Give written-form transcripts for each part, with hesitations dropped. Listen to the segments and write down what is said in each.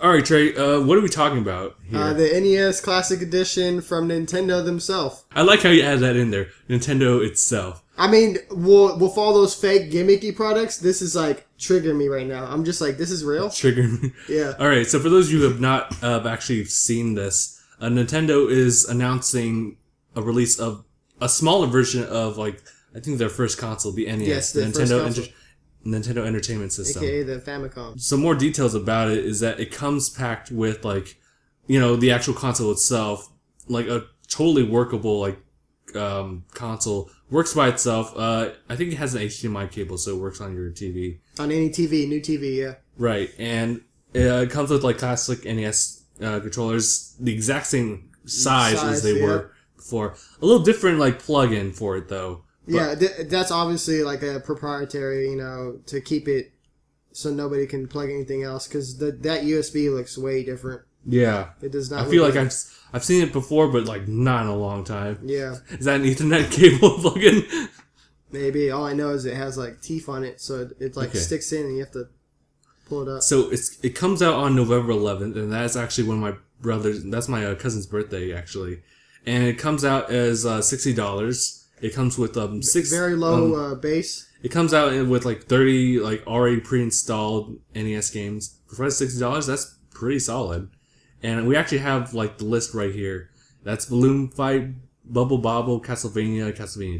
All right, Trey. What are we talking about here? The NES Classic Edition from Nintendo themselves. I like how you add that in there. Nintendo itself. I mean, with all those fake gimmicky products, this is like triggering me right now. I'm just like, this is real? Triggering me. Yeah. All right, so for those of you who have not actually seen this, Nintendo is announcing a release of a smaller version of, like, I think their first console, the NES. Yes, the Nintendo Entertainment System. AKA the Famicom. Some more details about it is that it comes packed with, like, you know, the actual console itself, like a totally workable, like, console. Works by itself. I think it has an HDMI cable, so it works on your TV. On any TV, new TV, yeah. Right, and it comes with, like, classic NES controllers, the exact same size as they were before. A little different, like, plug-in for it, though. Yeah, that's obviously like a proprietary, you know, to keep it so nobody can plug anything else, because that USB looks way different. Yeah. It does not. I feel like I've seen it before, but like not in a long time. Yeah. Is that an Ethernet cable plug-in? Maybe. All I know is it has like teeth on it, so it like sticks in and you have to pull it up. So it comes out on November 11th, and that's actually that's my cousin's birthday, actually. And it comes out as $60. It comes with very low base. It comes out with like 30 like already pre-installed NES games. For $60, that's pretty solid. And we actually have like the list right here. That's Balloon Fight, Bubble Bobble, Castlevania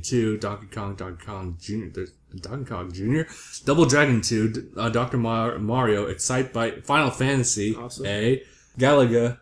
2, Donkey Kong Jr. There's Donkey Kong Jr., Double Dragon 2, Dr. Mario, Excite Bite, Final Fantasy, awesome. Galaga,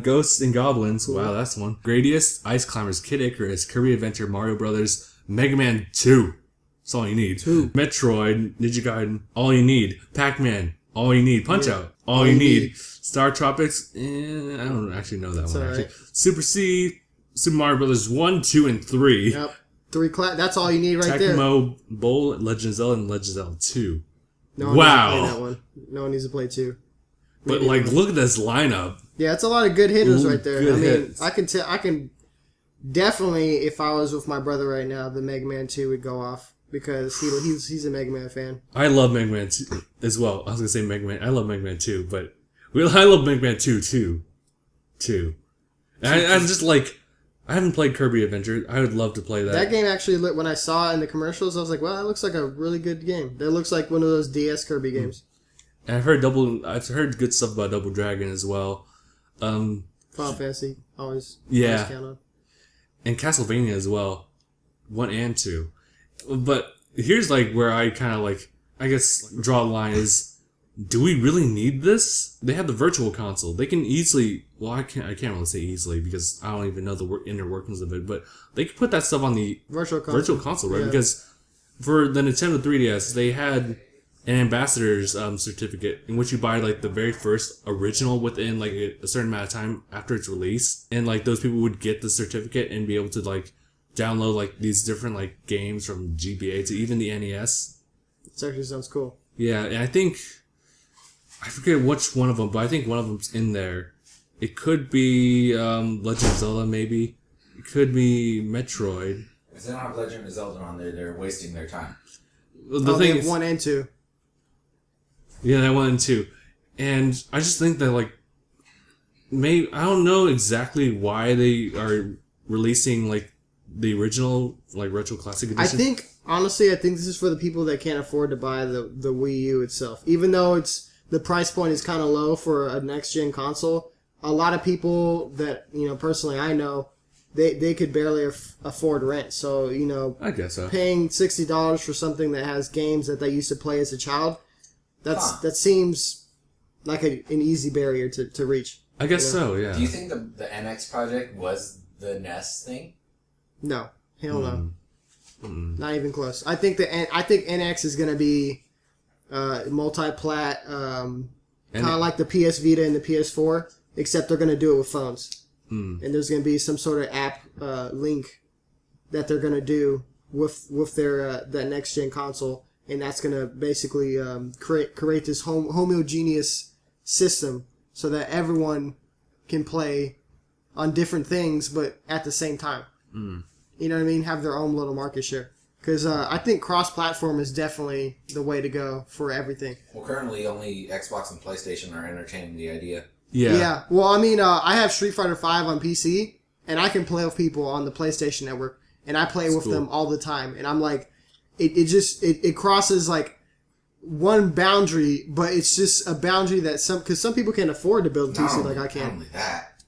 Ghosts and Goblins, cool. Wow, that's one. Gradius, Ice Climbers, Kid Icarus, Kirby Adventure, Mario Brothers, Mega Man 2. That's all you need. 2. Metroid, Ninja Gaiden, all you need. Pac-Man, all you need. Punch-Out, all you need. Star Tropics, I don't actually know that one. Actually. Right. Super C, Super Mario Brothers 1, 2, and 3. Yep. 3 that's all you need right there. Tecmo Bowl, Legend of Zelda, and Legend of Zelda 2. No one needs to play that one. No one needs to play 2. But like, look at this lineup. Yeah, it's a lot of good hitters right there. I mean, I can definitely, if I was with my brother right now, the Mega Man 2 would go off because he's a Mega Man fan. I love Mega Man 2 as well. I was gonna say Mega Man. I love Mega Man 2, but I love Mega Man 2 too. And I'm just like, I haven't played Kirby Adventure. I would love to play that. That game actually looked, when I saw it in the commercials, I was like, well, that looks like a really good game. That looks like one of those DS Kirby games. And I've heard good stuff about Double Dragon as well. Final Fantasy, always count on. And Castlevania as well, 1 and 2. But here's like where I kind of like, I guess, draw a line is, do we really need this? They have the Virtual Console. They can easily, well, I can't really say easily because I don't even know the inner workings of it, but they could put that stuff on the Virtual Console, right? Yeah. Because for the Nintendo 3DS, they had an ambassador's certificate in which you buy like the very first original within like a certain amount of time after its release, and like those people would get the certificate and be able to like download like these different like games from GBA to even the NES. It actually sounds cool. Yeah, and I forget which one of them, but I think one of them's in there. It could be Legend of Zelda, maybe. It could be Metroid. If they don't have Legend of Zelda on there, they're wasting their time. The thing is 1 and 2. Yeah, that 1 and 2. And I just think that, like, I don't know exactly why they are releasing, like, the original, like, Retro Classic Edition. Honestly, I think this is for the people that can't afford to buy the Wii U itself. Even though the price point is kind of low for a next-gen console, a lot of people that, you know, personally I know, they could barely afford rent. So, you know, I guess so. Paying $60 for something that has games that they used to play as a child, that seems like an easy barrier to reach. I guess so, yeah. Do you think the NX project was the NES thing? No. Hell no. Not even close. I think NX is going to be multi-plat, kind of like the PS Vita and the PS4, except they're going to do it with phones. And there's going to be some sort of app link that they're going to do with their that next gen console, and that's going to basically create this homogeneous system so that everyone can play on different things, but at the same time. You know what I mean? Have their own little market share. Because I think cross-platform is definitely the way to go for everything. Well, currently only Xbox and PlayStation are entertaining the idea. Yeah. Well, I mean, I have Street Fighter V on PC, and I can play with people on the PlayStation Network, and I play with them all the time. And I'm like, it crosses like one boundary, but it's just a boundary that because some people can't afford to build a PC like I can. Not only that,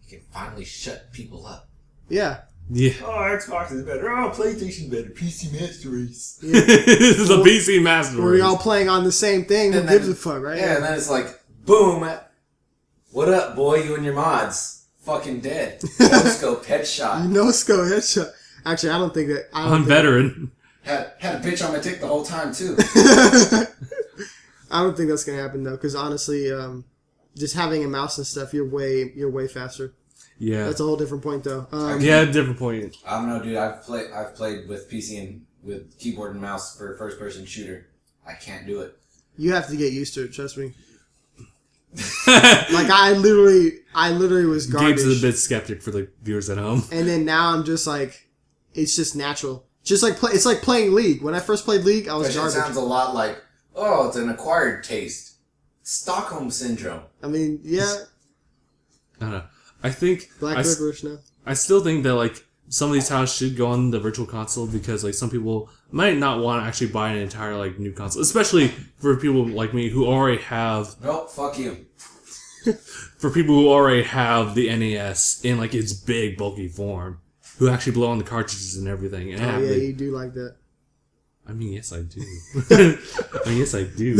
you can finally shut people up. Yeah. Yeah. Oh, Xbox is better. Oh, PlayStation better. PC Master Race. Yeah. This is a PC Master Race. We're all playing on the same thing. Who gives a fuck, right? Yeah, and then it's like, boom. What up, boy? You and your mods. Fucking dead. No-scope headshot. No-scope headshot. Actually, I don't think that... I'm veteran. Had a bitch on my dick the whole time, too. I don't think that's going to happen, though, because honestly, just having a mouse and stuff, you're way faster. Yeah. That's a whole different point, though. Different point. I don't know, dude. I've played with PC and with keyboard and mouse for a first-person shooter. I can't do it. You have to get used to it, trust me. Like, I literally was garbage. Gabe's a bit skeptic for the viewers at home. And then now I'm just like, it's just natural. Just like it's like playing League. When I first played League, I was garbage. It sounds a lot like, oh, it's an acquired taste. Stockholm Syndrome. I mean, yeah. I don't know. I think... Black Licorice now. I still think that, like, some of these titles should go on the Virtual Console because, like, some people might not want to actually buy an entire, like, new console. Especially for people like me who already have... Nope, fuck you. For people who already have the NES in, like, its big, bulky form. Who actually blow on the cartridges and everything. And oh, yeah, you do like that. I mean, yes, I do. Yes, I do.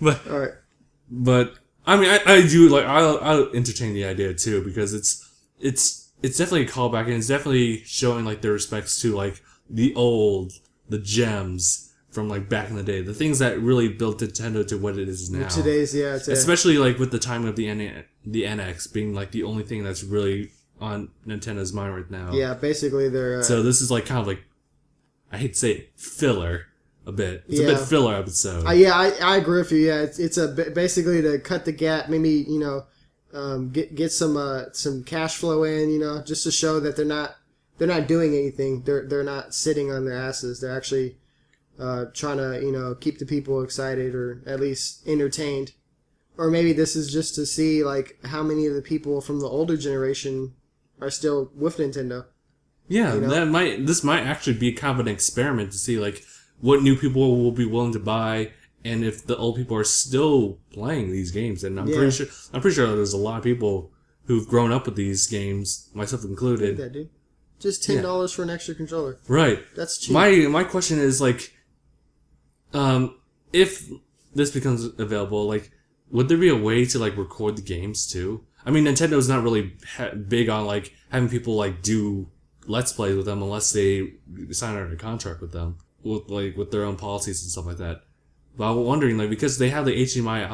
But, all right. But, I mean, I do, like, I'll entertain the idea, too, because it's definitely a callback, and it's definitely showing, like, their respects to, like, the gems from, like, back in the day. The things that really built Nintendo to what it is now. Today's. Especially, like, with the timing of the NX being, like, the only thing that's really on Nintendo's mind right now. Yeah, basically they're... So this is, like, kind of, like, I hate to say it, filler a bit. It's a bit filler episode. I agree with you. Yeah, it's basically to cut the gap, maybe, get some cash flow in, just to show that they're not doing anything. They're not sitting on their asses. They're actually trying to keep the people excited or at least entertained. Or maybe this is just to see like how many of the people from the older generation are still with Nintendo. Yeah, this might actually be kind of an experiment to see like what new people will be willing to buy. And if the old people are still playing these games, and I'm pretty sure there's a lot of people who've grown up with these games, myself included. That, dude. Just $10 for an extra controller. Right. That's cheap. My question is like, if this becomes available, like, would there be a way to like record the games too? I mean, Nintendo's not really big on like having people like do Let's Plays with them unless they sign under a contract with them, with their own policies and stuff like that. But I'm wondering, like, because they have the HDMI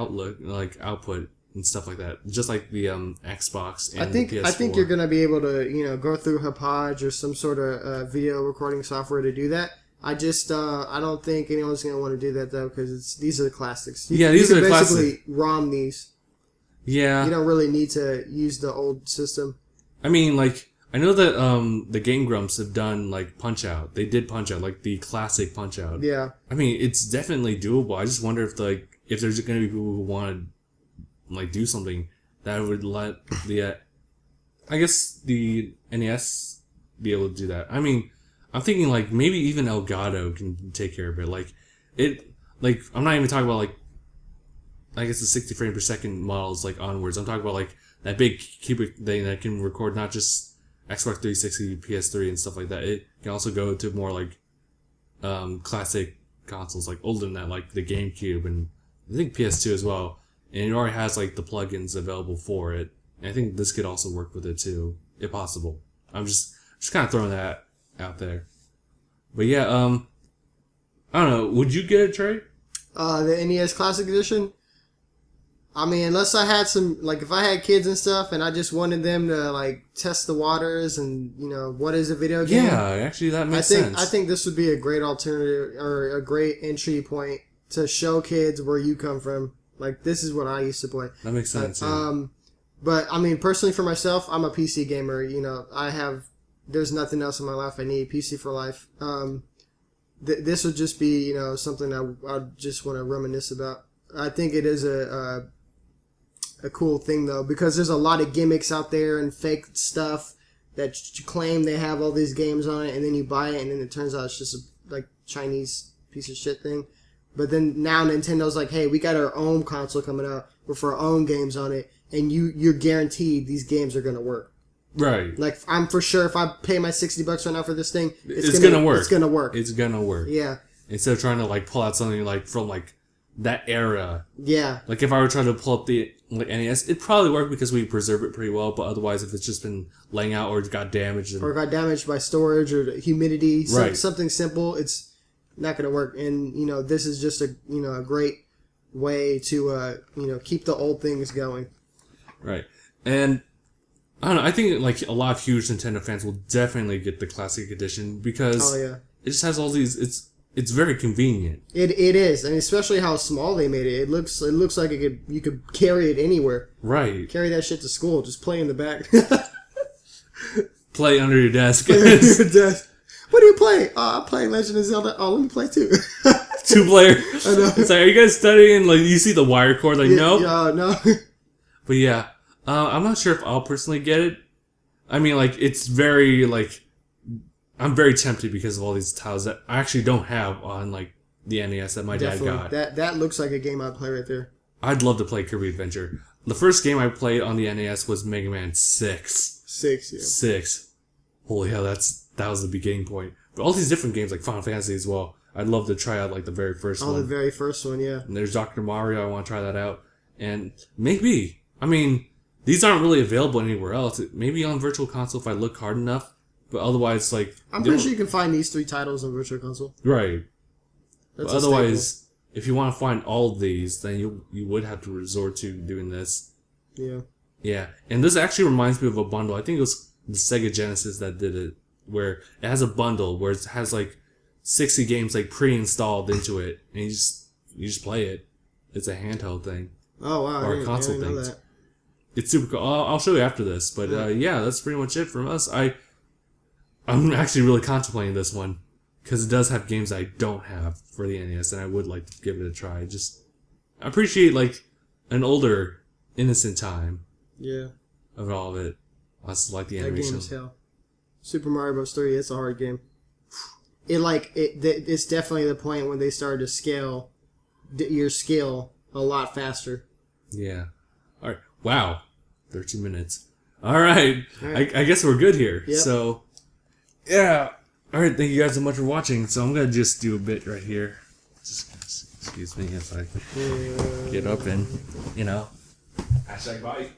output and stuff like that, just like the Xbox and the PS4. I think you're gonna be able to, go through Hauppauge or some sort of video recording software to do that. I just, I don't think anyone's gonna want to do that though, because these are the classics. These are the classics. Basically ROM these. Yeah. You don't really need to use the old system. I mean, like, I know that the Game Grumps have done like Punch-Out. They did Punch-Out, like the classic Punch-Out. Yeah. I mean, it's definitely doable. I just wonder if there's going to be people who want to like do something that would let the NES be able to do that. I mean, I'm thinking like maybe even Elgato can take care of it. I'm not even talking about like I guess the 60 frames per second models like onwards. I'm talking about like that big cubic thing that can record not just Xbox 360, PS3, and stuff like that. It can also go to more like classic consoles, like older than that, like the GameCube and I think PS2 as well. And it already has like the plugins available for it. And I think this could also work with it too, if possible. I'm just kind of throwing that out there. But yeah, I don't know. Would you get it, Trey? The NES Classic Edition? I mean, unless I had if I had kids and stuff and I just wanted them to, like, test the waters and, what is a video game? Yeah, actually, that makes sense. I think this would be a great alternative or a great entry point to show kids where you come from. Like, this is what I used to play. That makes sense, yeah. But, I mean, personally for myself, I'm a PC gamer. I have there's nothing else in my life I need. PC for life. This would just be, something I just want to reminisce about. I think it is a cool thing, though, because there's a lot of gimmicks out there and fake stuff that claim they have all these games on it, and then you buy it, and then it turns out it's just a Chinese piece of shit thing. But then now Nintendo's like, hey, we got our own console coming out with our own games on it, and you're guaranteed these games are going to work. Right. Like, I'm for sure if I pay my $60 right now for this thing, it's gonna work. It's gonna work. It's gonna work. Yeah. Instead of trying to pull out something from that era. Yeah. Like if I were trying to pull up the NES, it'd probably work because we preserve it pretty well. But otherwise, if it's just been laying out or it got damaged, or got damaged by storage or humidity, right. something simple, it's not gonna work. And this is just a great way to keep the old things going. Right. And I don't know. I think a lot of huge Nintendo fans will definitely get the classic edition because it just has all these. It's very convenient. It is. I mean, especially how small they made it. It looks like you could carry it anywhere. Right. Carry that shit to school. Just play in the back. Play under your desk. Play under your desk. What do you play? I'm playing Legend of Zelda. Oh, let me play too. 2-player. I know. It's like, are you guys studying? You see the wire cord? Nope. No. But yeah. I'm not sure if I'll personally get it. I mean, it's very, I'm very tempted because of all these titles that I actually don't have on, the NES that my dad got. That looks like a game I'd play right there. I'd love to play Kirby Adventure. The first game I played on the NES was Mega Man 6. 6, yeah. 6. Holy hell, that was the beginning point. But all these different games, like Final Fantasy as well, I'd love to try out, the very first one. Oh, the very first one, yeah. And there's Dr. Mario, I want to try that out. And maybe, these aren't really available anywhere else. Maybe on Virtual Console if I look hard enough. But otherwise, I'm pretty sure you can find these 3 titles on Virtual Console. Right. That's but otherwise, if you want to find all of these, then you would have to resort to doing this. Yeah. Yeah. And this actually reminds me of a bundle. I think it was the Sega Genesis that did it. Where it has a bundle where it has 60 games pre-installed into it. And you just play it. It's a handheld thing. Oh, wow. Or a console thing. It's super cool. I'll show you after this. But yeah, that's pretty much it from us. I'm actually really contemplating this one because it does have games I don't have for the NES, and I would like to give it a try. I appreciate an older, innocent time. Yeah. Of all of it. I just like the animation. That game is hell. Super Mario Bros. 3, it's a hard game. It's definitely the point when they started to scale your skill a lot faster. Yeah. All right. Wow. 13 minutes. All right. I guess we're good here. Yep. So. Yeah. All right. Thank you guys so much for watching. So I'm gonna just do a bit right here. Just excuse me if I get up and #bye.